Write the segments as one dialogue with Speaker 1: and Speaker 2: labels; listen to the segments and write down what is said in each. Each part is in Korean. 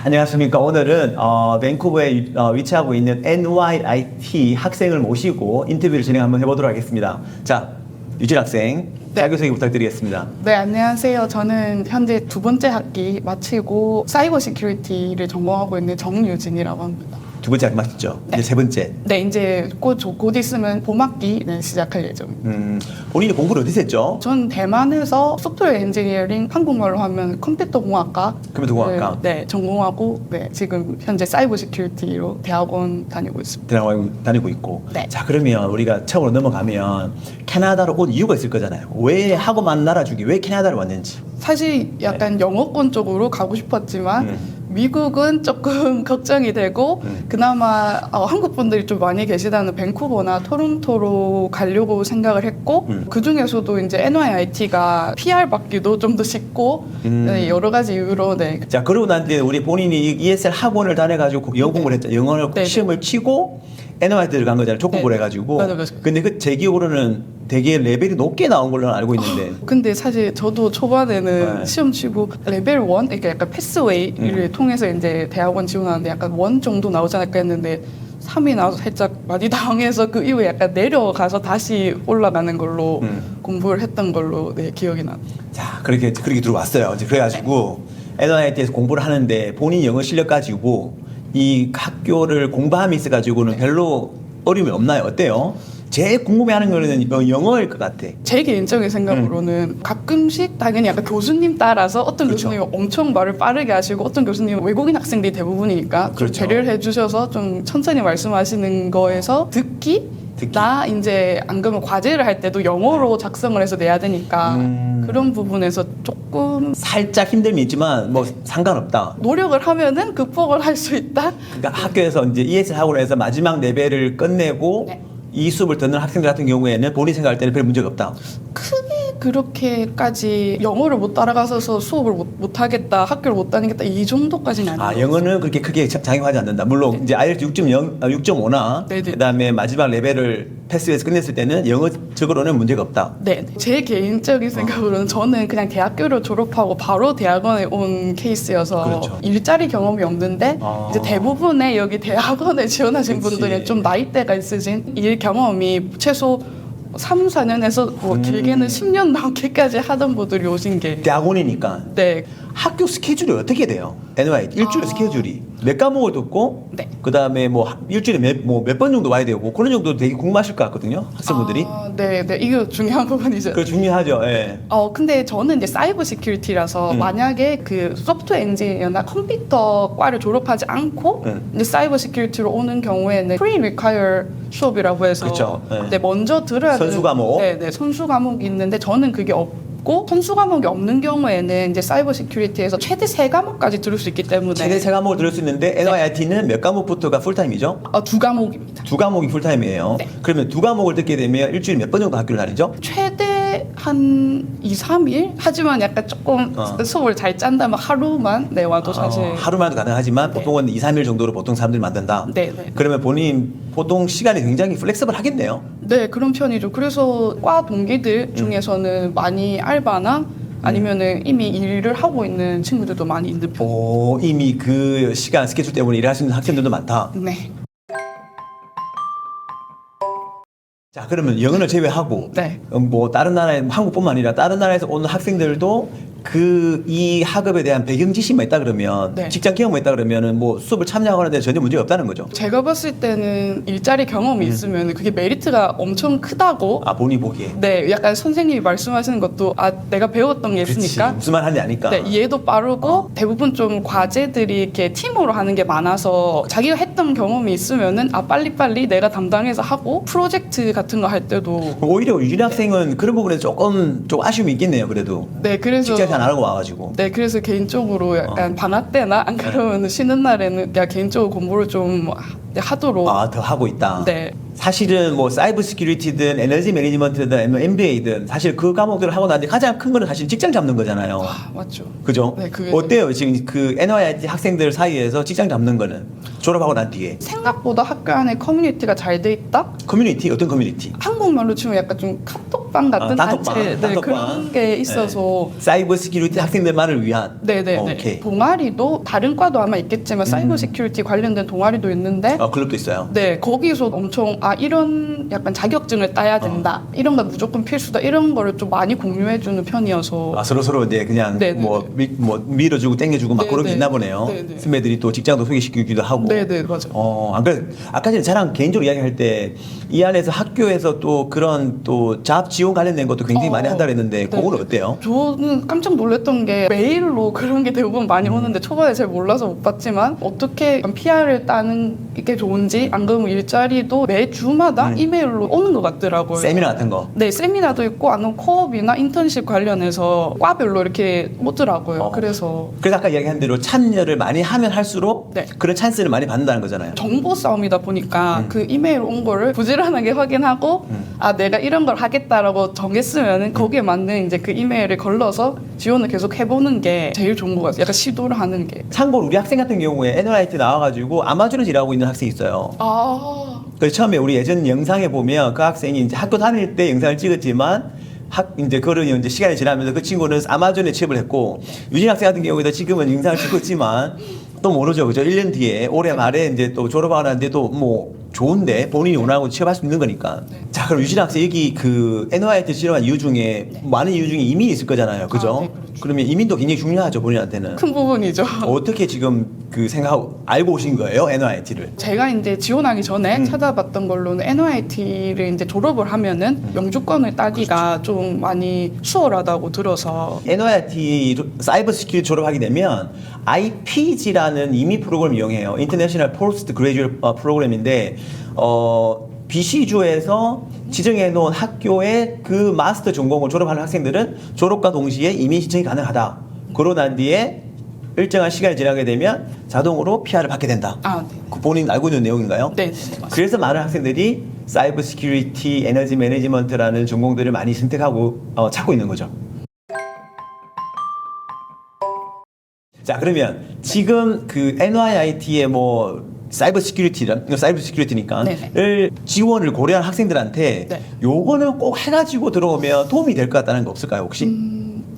Speaker 1: 안녕하십니까. 오늘은 밴쿠버에 위치하고 있는 NYIT 학생을 모시고 인터뷰를 진행 한번 해보도록 하겠습니다. 자, 유진 학생, 자기소개 부탁드리겠습니다.
Speaker 2: 네, 안녕하세요. 저는 현재 두 번째 학기 마치고 사이버 시큐리티를 전공하고 있는 정유진이라고 합니다.
Speaker 1: 두 번째 학기 맞죠?
Speaker 2: 네.
Speaker 1: 이제 세 번째.
Speaker 2: 네, 이제 곧 있으면 봄학기 시작할 예정입니다.
Speaker 1: 본인이 공부를 어디서 했죠?
Speaker 2: 전 대만에서 소프트웨어 엔지니어링, 한국말로 하면 컴퓨터공학과
Speaker 1: 컴퓨터공학과.
Speaker 2: 네, 전공하고 지금 현재 사이버 시큐리티로 대학원 다니고 있습니다.
Speaker 1: 대학원 다니고 있고.
Speaker 2: 네.
Speaker 1: 자, 그러면 우리가 처음으로 넘어가면 캐나다로 온 이유가 있을 거잖아요. 왜 하고만 나라 중에 왜 캐나다를 왔는지.
Speaker 2: 사실 약간 영어권 쪽으로 가고 싶었지만 미국은 조금 걱정이 되고 그나마 한국 분들이 좀 많이 계시다는 밴쿠버나 토론토로 가려고 생각을 했고 그 중에서도 이제 NYIT가 PR 받기도 좀 더 쉽고 네, 여러 가지 이유로
Speaker 1: 자, 그러고 난 뒤에 우리 본인이 ESL 학원을 다녀가지고 영어 공부를 했죠. 영어
Speaker 2: 네.
Speaker 1: 시험을 치고 NYIT를 간 거잖아요. 조건부를
Speaker 2: 네.
Speaker 1: 해가지고.
Speaker 2: 맞아요.
Speaker 1: 근데 제 기억으로는 되게 레벨이 높게 나온 걸로 알고 있는데.
Speaker 2: 근데 사실 저도 초반에는
Speaker 1: 네.
Speaker 2: 시험 치고 레벨 1, 그러니까 약간 패스웨이를 통해서 이제 대학원 지원하는데 약간 1 정도 나오지 않을까 했는데 3이 나와서 살짝 많이 당해서 그 이후에 약간 내려가서 다시 올라가는 걸로 공부를 했던 걸로 기억이 납니다.
Speaker 1: 자, 그렇게 들어왔어요. 이제 그래가지고 NYIT에서 공부를 하는데 본인 영어 실력 가지고 이 학교를 공부함이 있어가지고는 별로 어려움이 없나요? 어때요? 제일 궁금해하는 거는 영어일 것 같아.
Speaker 2: 제 개인적인 생각으로는 가끔씩 당연히 약간 교수님 따라서 어떤
Speaker 1: 그렇죠.
Speaker 2: 교수님은 엄청 말을 빠르게 하시고 어떤 교수님은 외국인 학생들이 대부분이니까 좀
Speaker 1: 그렇죠.
Speaker 2: 배려를 해주셔서 좀 천천히 말씀하시는 거에서 듣기? 나 이제 안 그러면 과제를 할 때도 영어로 작성을 해서 내야 되니까 그런 부분에서 조금
Speaker 1: 살짝 힘듦이 있지만 뭐 상관없다.
Speaker 2: 노력을 하면은 극복을 할 수 있다.
Speaker 1: 그러니까 학교에서 이제 ESL 학원에서 마지막 레벨을 끝내고
Speaker 2: 네.
Speaker 1: 이 수업을 듣는 학생들 같은 경우에는 본인이 생각할 때는 별 문제가 없다.
Speaker 2: 크게 그렇게까지 영어를 못 따라가서 수업을 못 하겠다, 학교를 못 다니겠다 이 정도까지는 아니에요.
Speaker 1: 아, 영어는 그렇게 크게 작용하지 않는다. 물론 이제 IELTS 6.0, 6.5나
Speaker 2: 네네.
Speaker 1: 그다음에 마지막 레벨을 패스해서 끝냈을 때는 영어적으로는 문제가 없다.
Speaker 2: 네, 제 개인적인 생각으로는 저는 그냥 대학교를 졸업하고 바로 대학원에 온 케이스여서
Speaker 1: 그렇죠.
Speaker 2: 일자리 경험이 없는데 이제 대부분의 여기 대학원에 지원하신
Speaker 1: 그치.
Speaker 2: 분들은 좀 나이대가 있으신 일 경험이 최소 3, 4년에서 뭐 길게는 10년 넘게까지 하던 분들이 오신 게
Speaker 1: 대학원이니까.
Speaker 2: 네.
Speaker 1: 학교 스케줄이 어떻게 돼요? NYIT 일주일 스케줄이 몇 과목을 듣고
Speaker 2: 네.
Speaker 1: 그다음에 뭐 일주일에 몇 번 정도 와야 되고 그런 정도 되게 궁금하실 것 같거든요. 학생분들이.
Speaker 2: 네, 이거 중요한 부분이죠.
Speaker 1: 그거 중요하죠. 예.
Speaker 2: 근데 저는 이제 사이버 시큐리티라서 만약에 그 소프트웨어 엔지니어나 컴퓨터과를 졸업하지 않고 이제 사이버 시큐리티로 오는 경우에는 pre-require 수업이라고 해서
Speaker 1: 그쵸. 네.
Speaker 2: 네, 먼저 들어야
Speaker 1: 선수
Speaker 2: 되는
Speaker 1: 과목.
Speaker 2: 네, 선수 과목이 있는데 저는 그게 없고 선수 과목이 없는 경우에는 이제 사이버 시큐리티에서 최대 3과목까지 들을 수 있기 때문에
Speaker 1: 최대 3과목을 들을 수 있는데 NYIT는 몇 과목부터가 풀타임이죠?
Speaker 2: 2과목입니다.
Speaker 1: 2과목이 풀타임이에요.
Speaker 2: 네.
Speaker 1: 그러면 2과목을 듣게 되면 일주일에 몇 번 정도 학교를 다니죠?
Speaker 2: 최대 한 2, 3일? 하지만 약간 조금 수업을 잘 짠다면 하루만 와도 사실
Speaker 1: 하루만도 가능하지만
Speaker 2: 네.
Speaker 1: 보통은 2, 3일 정도로 보통 사람들이 만든다.
Speaker 2: 네.
Speaker 1: 그러면 본인 보통 시간이 굉장히 플렉서블 하겠네요.
Speaker 2: 네, 그런 편이죠. 그래서 과 동기들 중에서는 많이 알바나 아니면은 이미 일을 하고 있는 친구들도 많이 있는 편.
Speaker 1: 오, 이미 그 시간 스케줄 때문에 일할 수 있는 학생들도 많다.
Speaker 2: 네.
Speaker 1: 자, 그러면 영어를 제외하고
Speaker 2: 네.
Speaker 1: 뭐 다른 나라에 한국뿐만 아니라 다른 나라에서 오는 학생들도 이 학업에 대한 배경 지식만 있다 그러면
Speaker 2: 네.
Speaker 1: 직장 경험이 있다 그러면은 뭐 수업을 참여하는데 전혀 문제가 없다는 거죠.
Speaker 2: 제가 봤을 때는 일자리 경험이 있으면 그게 메리트가 엄청 크다고.
Speaker 1: 아, 본인이 보기에.
Speaker 2: 네, 약간 선생님이 말씀하시는 것도 내가 배웠던 게
Speaker 1: 그렇지.
Speaker 2: 있으니까
Speaker 1: 무슨 말 하는지 아니까.
Speaker 2: 네, 이해도 빠르고 대부분 좀 과제들이 이렇게 팀으로 하는 게 많아서 자기가 했던 경험이 있으면은 빨리빨리 내가 담당해서 하고 프로젝트 같은 거 할 때도
Speaker 1: 오히려 유진 학생은 그런 부분에 조금 아쉬움이 있겠네요. 그래도
Speaker 2: 네, 그래서
Speaker 1: 직장 잘 안 하고 와가지고.
Speaker 2: 네, 그래서 개인적으로 약간 방학 때나 안 그러면 쉬는 날에는 야 개인적으로 공부를 좀 하도록.
Speaker 1: 더 하고 있다.
Speaker 2: 네.
Speaker 1: 사실은 뭐 사이버 시큐리티든 에너지 매니지먼트든 아니면 MBA든 사실 그 과목들을 하고 나는데 가장 큰 거는 사실 직장 잡는 거잖아요.
Speaker 2: 맞죠.
Speaker 1: 그죠?
Speaker 2: 네, 그게
Speaker 1: 어때요? 지금 그 NYIT 학생들 사이에서 직장 잡는 거는 졸업하고 난 뒤에
Speaker 2: 생각보다 학교 안에 커뮤니티가 잘 돼 있다?
Speaker 1: 커뮤니티 어떤 커뮤니티?
Speaker 2: 한국말로 치면 약간 좀 카톡 단톡방 같은
Speaker 1: 단톡방,
Speaker 2: 단체
Speaker 1: 단톡방.
Speaker 2: 그런 게 있어서
Speaker 1: 사이버 시큐리티 학생들만을 위한.
Speaker 2: 네네네.
Speaker 1: 오케이.
Speaker 2: 동아리도 다른 과도 아마 있겠지만 사이버 시큐리티 관련된 동아리도 있는데
Speaker 1: 클럽도 있어요.
Speaker 2: 네, 거기서 엄청 이런 약간 자격증을 따야 된다. 이런 거 무조건 필수다. 이런 거를 좀 많이 공유해주는 편이어서
Speaker 1: 서로 이제 그냥
Speaker 2: 네네네.
Speaker 1: 뭐 밀어주고 땡겨주고 막 그런 게
Speaker 2: 네네.
Speaker 1: 있나 보네요.
Speaker 2: 네네.
Speaker 1: 선배들이 또 직장도 소개시키기도 하고.
Speaker 2: 네네 맞아요.
Speaker 1: 안 그래. 아까 전에 저랑 개인적으로 이야기할 때 이 안에서 학교에서 또 그런 또 잡 지원 관련된 것도 굉장히 많이 한다 그랬는데 그건 어때요?
Speaker 2: 저는 깜짝 놀랐던 게 메일로 그런 게 대부분 많이 오는데 초반에 잘 몰라서 못 봤지만 어떻게 PR을 따는 게 좋은지 안 그러면 일자리도 매 주마다 이메일로 오는 것 같더라고요.
Speaker 1: 세미나 같은 거.
Speaker 2: 네, 세미나도 있고 아니면 코업이나 인턴십 관련해서 과별로 이렇게 오더라고요. 그래서
Speaker 1: 아까 이야기한 대로 참여를 많이 하면 할수록
Speaker 2: 네.
Speaker 1: 그런 찬스를 많이 받는다는 거잖아요.
Speaker 2: 정보 싸움이다 보니까 그 이메일 온 거를 부지런하게 확인하고 내가 이런 걸 하겠다라고 정했으면 거기에 맞는 이제 그 이메일을 걸러서 지원을 계속 해보는 게 제일 좋은 것 같아요. 약간 시도를 하는 게.
Speaker 1: 참고로 우리 학생 같은 경우에 NYT 나와가지고 아마존에서 일하고 있는 학생이 있어요. 그래서 처음에 우리 예전 영상에 보면 그 학생이 이제 학교 다닐 때 영상을 찍었지만 이제 그런 이제 시간이 지나면서 그 친구는 아마존에 취업을 했고 유진 학생 같은 경우에도 지금은 영상을 찍고 있지만 또 모르죠, 그죠? 1년 뒤에 올해 말에 이제 또 졸업하고 나는데도 뭐 좋은데 본인이 원하는 거 취업할 수 있는 거니까. 자, 그럼 유진 학생 여기 그 NYT 지원한 이유 중에 많은 이유 중에 이민이 있을 거잖아요, 그죠?
Speaker 2: 네, 그렇죠.
Speaker 1: 그러면 이민도 굉장히 중요하죠, 본인한테는.
Speaker 2: 큰 부분이죠.
Speaker 1: 어떻게 지금 그 생각하고 알고 오신 거예요, NYT를?
Speaker 2: 제가 이제 지원하기 전에 찾아봤던 걸로는 NYT를 이제 졸업을 하면은 영주권을 따기가 좀 많이 수월하다고 들어서
Speaker 1: NYT 사이버 시큐리티 졸업하게 되면 IPG라는 이미 프로그램을 이용해요. 인터내셔널 포스트 그레이주얼 프로그램인데 BC주에서 지정해 놓은 학교의 그 마스터 전공을 졸업하는 학생들은 졸업과 동시에 이민 신청이 가능하다. 그러고 난 뒤에 일정한 시간이 지나게 되면 자동으로 PR을 받게 된다.
Speaker 2: 네.
Speaker 1: 그 본인 알고 있는 내용인가요?
Speaker 2: 네, 맞습니다.
Speaker 1: 그래서 많은 학생들이 사이버 시큐리티, 에너지 매니지먼트라는 전공들을 많이 선택하고 찾고 있는 거죠. 자, 그러면 지금 그 NYIT의 뭐 사이버 시큐리티니까
Speaker 2: 네네.
Speaker 1: 를 지원을 고려한 학생들한테
Speaker 2: 네.
Speaker 1: 요거는 꼭 해가지고 들어오면 도움이 될 것 같다는 거 없을까요, 혹시?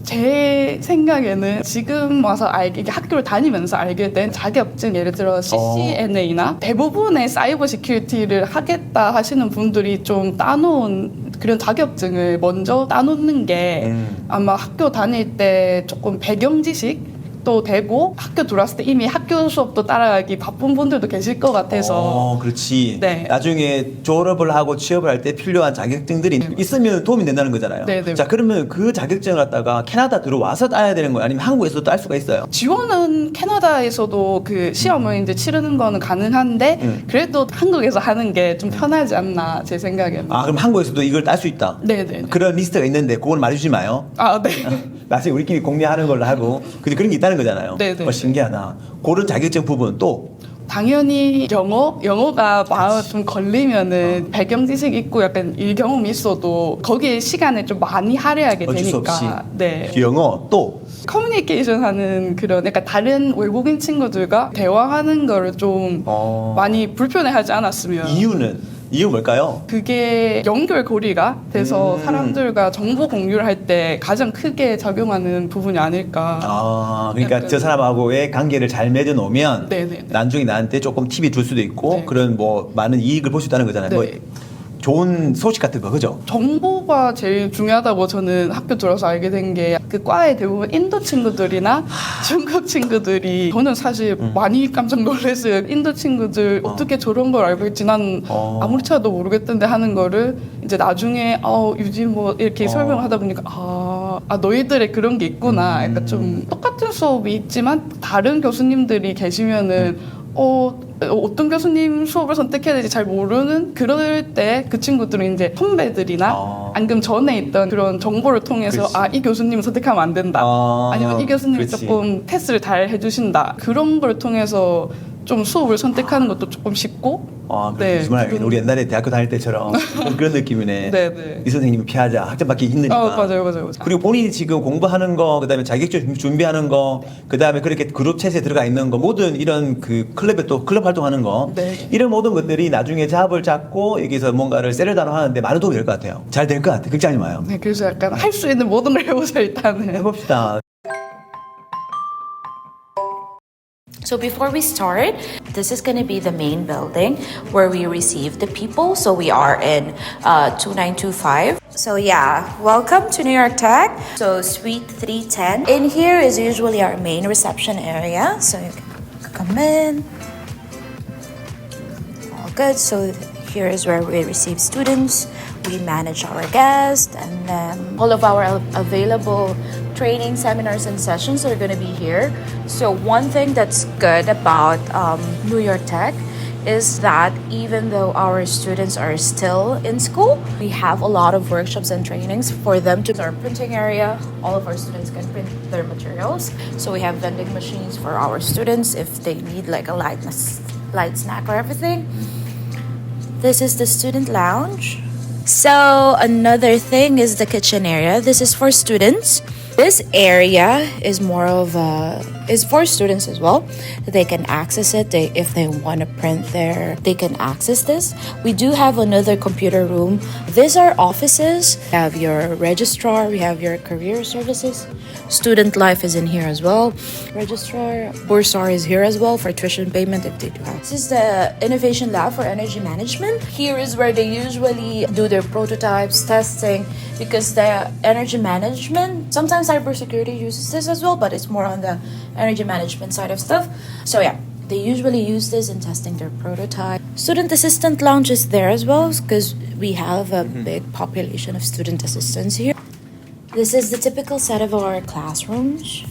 Speaker 2: 제 생각에는 지금 와서 이게 학교를 다니면서 알게 된 자격증, 예를 들어 CCNA나 대부분의 사이버 시큐리티를 하겠다 하시는 분들이 좀 따놓은 그런 자격증을 먼저 따놓는 게 아마 학교 다닐 때 조금 배경 지식 또 되고 학교 들어왔을 때 이미 학교 수업도 따라가기 바쁜 분들도 계실 것 같아서
Speaker 1: 그렇지.
Speaker 2: 네.
Speaker 1: 나중에 졸업을 하고 취업을 할 때 필요한 자격증들이 있으면 도움이 된다는 거잖아요.
Speaker 2: 네네.
Speaker 1: 자, 그러면 그 자격증을 갖다가 캐나다 들어와서 따야 되는 거예요? 아니면 한국에서도 딸 수가 있어요?
Speaker 2: 지원은 캐나다에서도 그 시험을 이제 치르는 거는 가능한데 그래도 한국에서 하는 게 좀 편하지 않나 제 생각에는.
Speaker 1: 그럼 한국에서도 이걸 딸 수 있다?
Speaker 2: 네네.
Speaker 1: 그런 리스트가 있는데 그건 말해주지 마요.
Speaker 2: 네.
Speaker 1: 나중에 우리끼리 공개하는 걸로 하고 그런 게 있다는 거잖아요.
Speaker 2: 네네.
Speaker 1: 신기하다. 그런 자격증 부분 또
Speaker 2: 당연히 영어가 마음 좀 걸리면은 배경 지식 있고 약간 일 경험이 있어도 거기에 시간을 좀 많이 할애하게
Speaker 1: 어쩔 수
Speaker 2: 되니까.
Speaker 1: 없이
Speaker 2: 네.
Speaker 1: 영어 또
Speaker 2: 커뮤니케이션 하는 그런 약간 다른 외국인 친구들과 대화하는 거를 좀 많이 불편해하지 않았으면.
Speaker 1: 이유 뭘까요?
Speaker 2: 그게 연결고리가 돼서 사람들과 정보 공유를 할 때 가장 크게 작용하는 부분이 아닐까.
Speaker 1: 그러니까
Speaker 2: 약간-
Speaker 1: 저 사람하고의 관계를 잘 맺어 놓으면
Speaker 2: 네네네.
Speaker 1: 나중에 나한테 조금 팁이 줄 수도 있고
Speaker 2: 네.
Speaker 1: 그런 뭐 많은 이익을 볼 수 있다는 거잖아요.
Speaker 2: 네.
Speaker 1: 뭐 좋은 소식 같은 거, 그죠?
Speaker 2: 정보가 제일 중요하다고 저는 학교 들어서 알게 된 게 그 과에 대부분 인도 친구들이나 중국 친구들이 저는 사실 많이 깜짝 놀랐어요. 인도 친구들 어떻게 저런 걸 알고 있지 난 아무리 찾아도 모르겠던데 하는 거를 이제 나중에 유진 뭐 이렇게 설명을 하다 보니까 너희들의 그런 게 있구나. 약간 좀 똑같은 수업이 있지만 다른 교수님들이 계시면은 어떤 교수님 수업을 선택해야 될지 잘 모르는 그럴 때 그 친구들은 이제 선배들이나 안금 전에 있던 그런 정보를 통해서
Speaker 1: 그렇지.
Speaker 2: 이 교수님을 선택하면 안 된다. 아니면 이 교수님이
Speaker 1: 그렇지.
Speaker 2: 조금 테스트를 잘 해주신다. 그런 걸 통해서 좀 수업을 선택하는 것도 조금 쉽고. 네,
Speaker 1: 정말
Speaker 2: 그런-
Speaker 1: 우리 옛날에 대학교 다닐 때처럼 좀 그런 느낌이네.
Speaker 2: 네, 네.
Speaker 1: 이 선생님이 피하자. 학점 받기 힘드니까.
Speaker 2: 맞아요.
Speaker 1: 그리고 본인이 지금 공부하는 거, 그다음에 자격증 준비하는 거, 그다음에 그렇게 그룹 챗에 들어가 있는 거, 모든 이런 그 클럽에 또 클럽 활동하는 거,
Speaker 2: 네.
Speaker 1: 이런 모든 것들이 나중에 잡을 잡고 여기서 뭔가를 셀을 다뤄하는데 많은 도움이 될 것 같아요. 잘 될 것 같아. 걱정하지 마요.
Speaker 2: 네, 그래서 약간 할 수 있는 모든 걸 해보자 일단은.
Speaker 1: 해봅시다.
Speaker 3: So before we start, this is going to be the main building where we receive the people. So we are in 2925. So yeah, welcome to New York Tech. So Suite 310. In here is usually our main reception area. So you can come in. All good. So here is where we receive students. We manage our guests, and then all of our available training seminars and sessions are going to be here. So one thing that's good about New York Tech is that even though our students are still in school, we have a lot of workshops and trainings for them to our printing area. All of our students can print their materials. So we have vending machines for our students if they need like a light snack or everything. This is the student lounge. So another thing is the kitchen area. This is for students. This area is more of is for students as well. They can access it. If they want to print they can access this. We do have another computer room. These are offices. We have your registrar. We have your career services. Student life is in here as well. Registrar, Bursar is here as well for tuition payment if they do have. This is the innovation lab for energy management. Here is where they usually do their prototypes, testing, because the energy management, sometimes cybersecurity uses this as well, but it's more on the energy management side of stuff. So yeah, they usually use this in testing their prototype. Student assistant lounge is there as well because we have a big population of student assistants here. This is the typical set of our classrooms.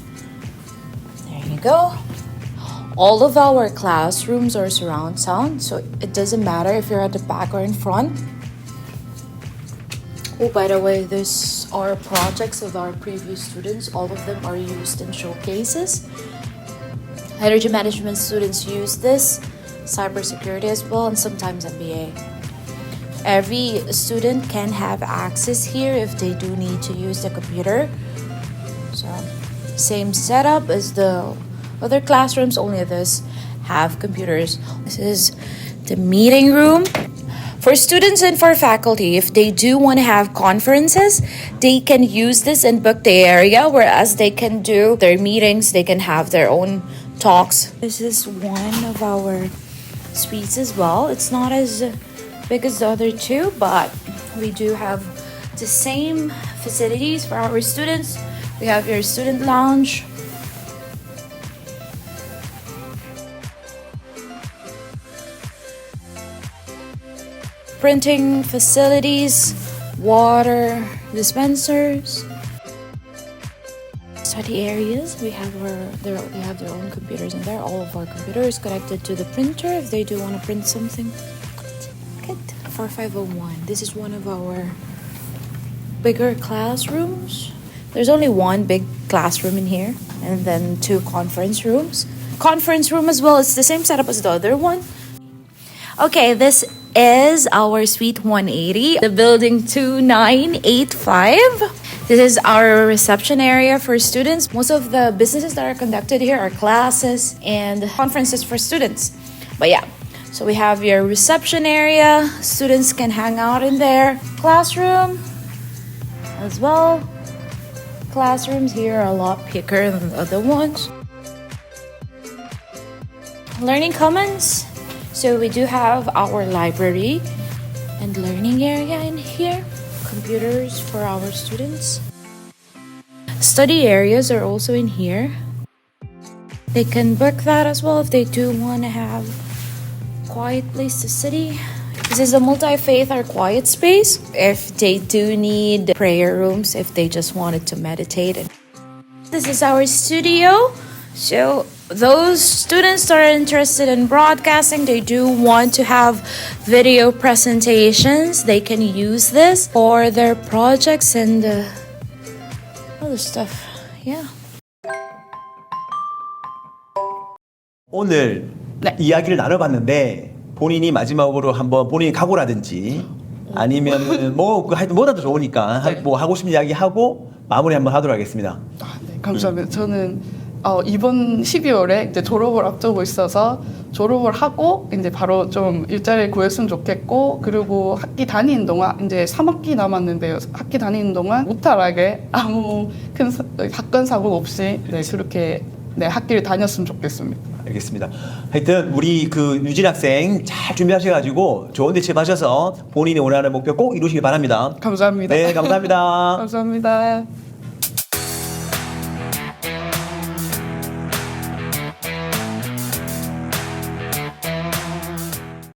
Speaker 3: There you go. All of our classrooms are surround sound, so it doesn't matter if you're at the back or in front. Oh, by the way, these are projects of our previous students. All of them are used in showcases. Energy management students use this, cybersecurity as well, and sometimes MBA. Every student can have access here if they do need to use the computer. So, same setup as the other classrooms, only this have computers. This is the meeting room. For students and for faculty, if they do want to have conferences, they can use this and book the area, whereas they can do their meetings, they can have their own talks. This is one of our suites as well. It's not as big as the other two, but we do have the same facilities for our students. We have your student lounge. Printing facilities, water dispensers, study areas. They have their own computers in there. All of our computers connected to the printer if they do want to print something. Good. For 501, this is one of our bigger classrooms. There's only one big classroom in here, and then two conference rooms. Conference room as well. It's the same setup as the other one. Okay, this is our Suite 180, the building 2985. This is our reception area for students. Most of the businesses that are conducted here are classes and conferences for students. But yeah, so we have your reception area. Students can hang out in there. Classroom as well. Classrooms here are a lot bigger than the other ones. Learning Commons. So we do have our library and learning area in here. Computers for our students. Study areas are also in here. They can book that as well if they do want to have quiet place to study. This is a multi-faith or quiet space if they do need prayer rooms, if they just wanted to meditate. This is our studio. So those students that are interested in broadcasting, they do want to have video presentations, they can use this for their projects and other stuff. Yeah.
Speaker 1: 오늘
Speaker 2: 네.
Speaker 1: 이야기를 나눠봤는데 본인이 마지막으로 한번 본인의 각오라든지 아니면 뭐 하여튼 뭐라도 좋으니까
Speaker 2: 네.
Speaker 1: 뭐 하고 싶은 이야기 하고 마무리 한번 하도록 하겠습니다.
Speaker 2: 네, 감사합니다. 저는 이번 12월에 이제 졸업을 앞두고 있어서 졸업을 하고 이제 바로 좀 일자리를 구했으면 좋겠고, 그리고 학기 다니는 동안 이제 3학기 남았는데요. 학기 다니는 동안 무탈하게 아무 큰 사건 사고 없이 네, 그렇게 네, 학기를 다녔으면 좋겠습니다.
Speaker 1: 알겠습니다. 하여튼 우리 그 유진 학생 잘 준비하셔가지고 좋은 데 취업하셔서 본인이 원하는 목표 꼭 이루시기 바랍니다.
Speaker 2: 감사합니다.
Speaker 1: 네, 감사합니다.
Speaker 2: 감사합니다.